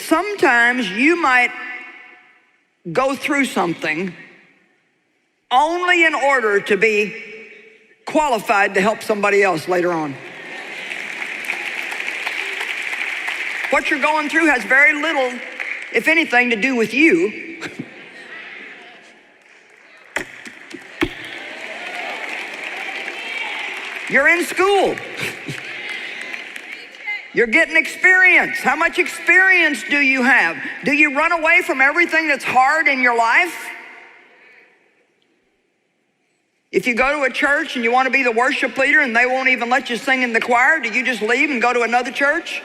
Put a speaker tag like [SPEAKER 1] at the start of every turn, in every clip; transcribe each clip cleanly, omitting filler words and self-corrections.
[SPEAKER 1] sometimes you might go through something only in order to be qualified to help somebody else later on. What you're going through has very little, if anything, to do with you. You're in school. You're getting experience. How much experience do you have? Do you run away from everything that's hard in your life? If you go to a church and you want to be the worship leader and they won't even let you sing in the choir, do you just leave and go to another church?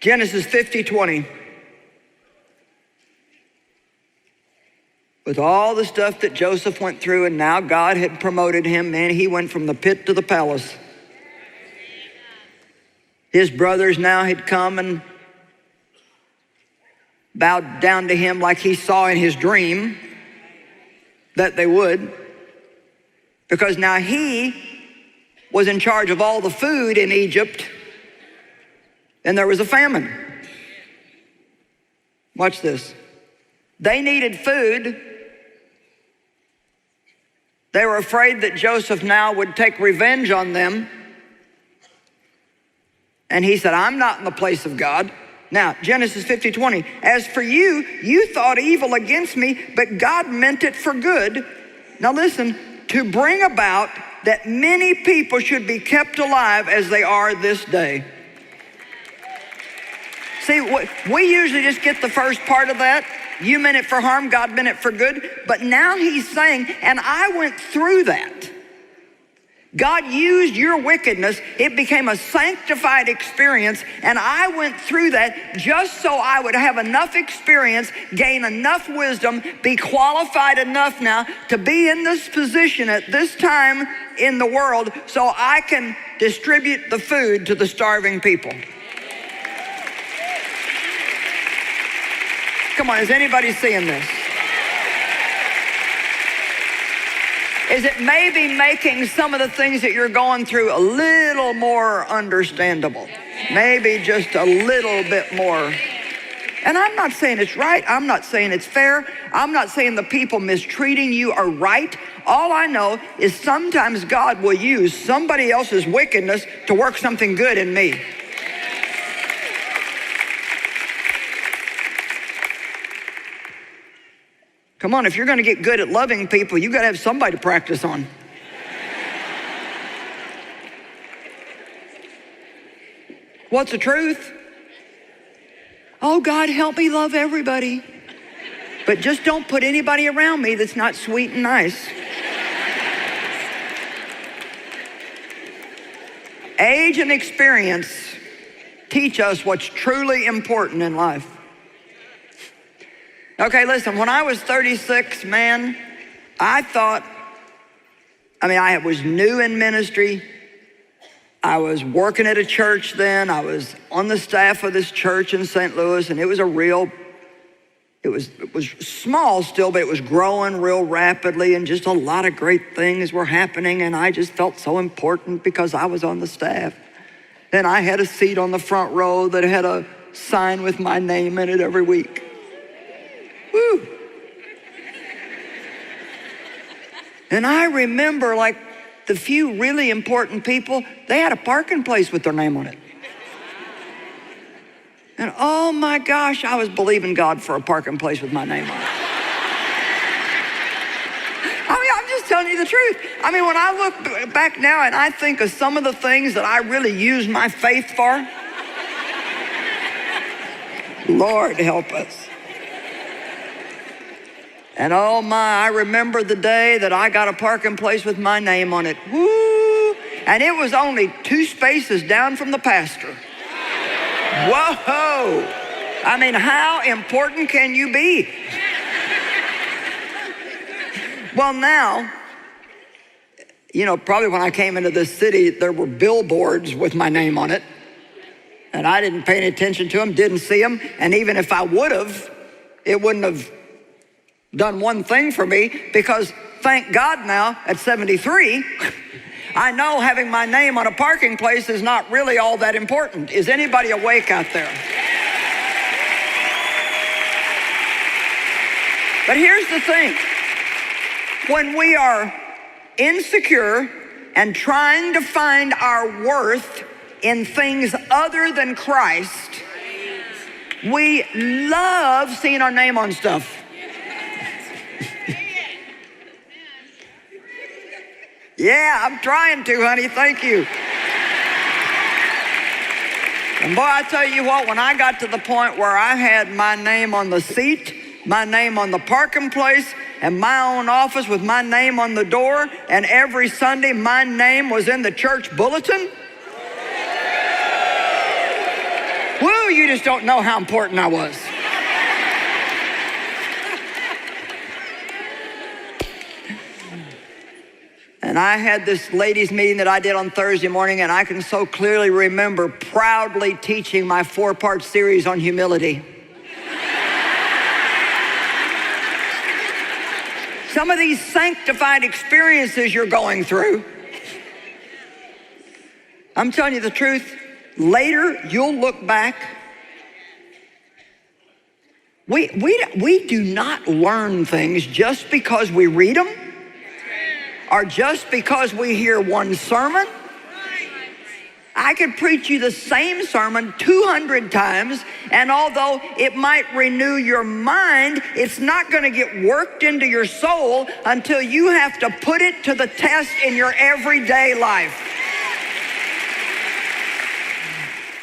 [SPEAKER 1] Genesis 50:20. With all the stuff that Joseph went through, and now God had promoted him, man, he went from the pit to the palace. His brothers now had come and bowed down to him like he saw in his dream that they would, because now he was in charge of all the food in Egypt, and there was a famine. Watch this. They needed food. They were afraid that Joseph now would take revenge on them. And he said, I'm not in the place of God. Now, Genesis 50:20, as for you, you thought evil against me, but God meant it for good. Now listen, to bring about that many people should be kept alive as they are this day. See, we usually just get the first part of that. You meant it for harm, God meant it for good. But now he's saying, and I went through that. God used your wickedness. It became a sanctified experience, and I went through that just so I would have enough experience, gain enough wisdom, be qualified enough now to be in this position at this time in the world so I can distribute the food to the starving people. Come on, is anybody seeing this? Is it maybe making some of the things that you're going through a little more understandable? Maybe just a little bit more. And I'm not saying it's right. I'm not saying it's fair. I'm not saying the people mistreating you are right. All I know is sometimes God will use somebody else's wickedness to work something good in me. Come on, if you're going to get good at loving people, you got to have somebody to practice on. What's the truth? Oh, God, help me love everybody. But just don't put anybody around me that's not sweet and nice. Age and experience teach us what's truly important in life. Okay, listen, when I was 36, man, I was new in ministry. I was working at a church then. I was on the staff of this church in St. Louis, and it was small still, but it was growing real rapidly, and just a lot of great things were happening, and I just felt so important because I was on the staff. And I had a seat on the front row that had a sign with my name in it every week. Woo. And I remember, like, the few really important people, they had a parking place with their name on it. And oh my gosh, I was believing God for a parking place with my name on it. I'm just telling you the truth. When I look back now and I think of some of the things that I really used my faith for, Lord help us. And oh my, I remember the day that I got a parking place with my name on it. Woo! And it was only 2 spaces down from the pastor. Whoa! How important can you be? Well, now, probably when I came into this city, there were billboards with my name on it. And I didn't pay any attention to them, didn't see them. And even if I would have, it wouldn't have done one thing for me, because thank God now at 73, I know having my name on a parking place is not really all that important. Is anybody awake out there? But here's the thing. When we are insecure and trying to find our worth in things other than Christ, we love seeing our name on stuff. Yeah, I'm trying to, honey. Thank you. And boy, I tell you what, when I got to the point where I had my name on the seat, my name on the parking place, and my own office with my name on the door, and every Sunday my name was in the church bulletin. Woo, you just don't know how important I was. And I had this ladies' meeting that I did on Thursday morning, and I can so clearly remember proudly teaching my 4-part series on humility. Some of these sanctified experiences you're going through, I'm telling you the truth, later you'll look back. We do not learn things just because we read them or just because we hear one sermon. I could preach you the same sermon 200 times, and although it might renew your mind, it's not going to get worked into your soul until you have to put it to the test in your everyday life.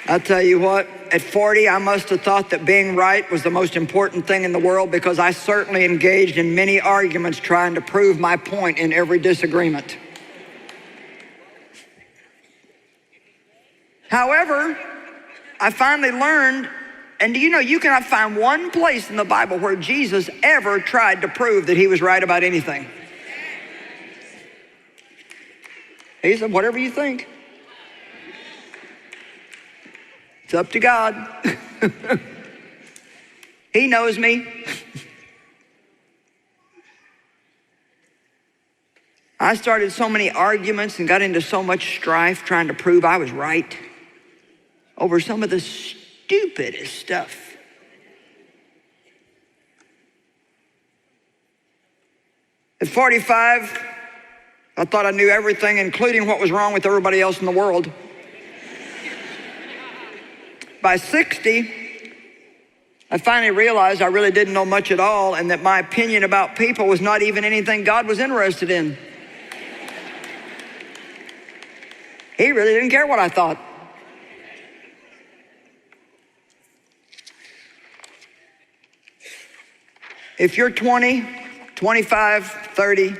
[SPEAKER 1] I'll tell you what, at 40, I must have thought that being right was the most important thing in the world, because I certainly engaged in many arguments trying to prove my point in every disagreement. However, I finally learned, and do you know, you cannot find one place in the Bible where Jesus ever tried to prove that he was right about anything. He said, whatever you think. It's up to God. He knows me. I started so many arguments and got into so much strife trying to prove I was right over some of the stupidest stuff. At 45, I thought I knew everything, including what was wrong with everybody else in the world. By 60, I finally realized I really didn't know much at all, and that my opinion about people was not even anything God was interested in. He really didn't care what I thought. If you're 20, 25, 30,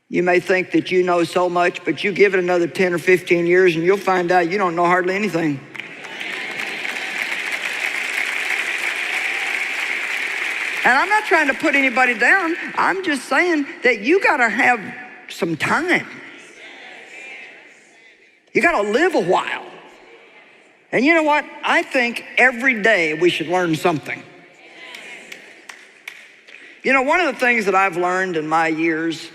[SPEAKER 1] you may think that you know so much, but you give it another 10 or 15 years and you'll find out you don't know hardly anything. And I'm not trying to put anybody down. I'm just saying that you gotta have some time. You gotta live a while. And you know what? I think every day we should learn something. You know, one of the things that I've learned in my years,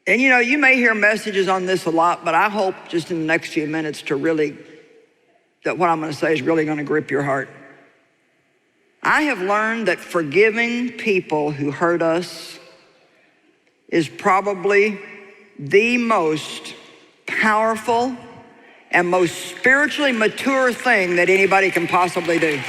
[SPEAKER 1] and you know, you may hear messages on this a lot, but I hope just in the next few minutes that what I'm gonna say is really gonna grip your heart. I have learned that forgiving people who hurt us is probably the most powerful and most spiritually mature thing that anybody can possibly do.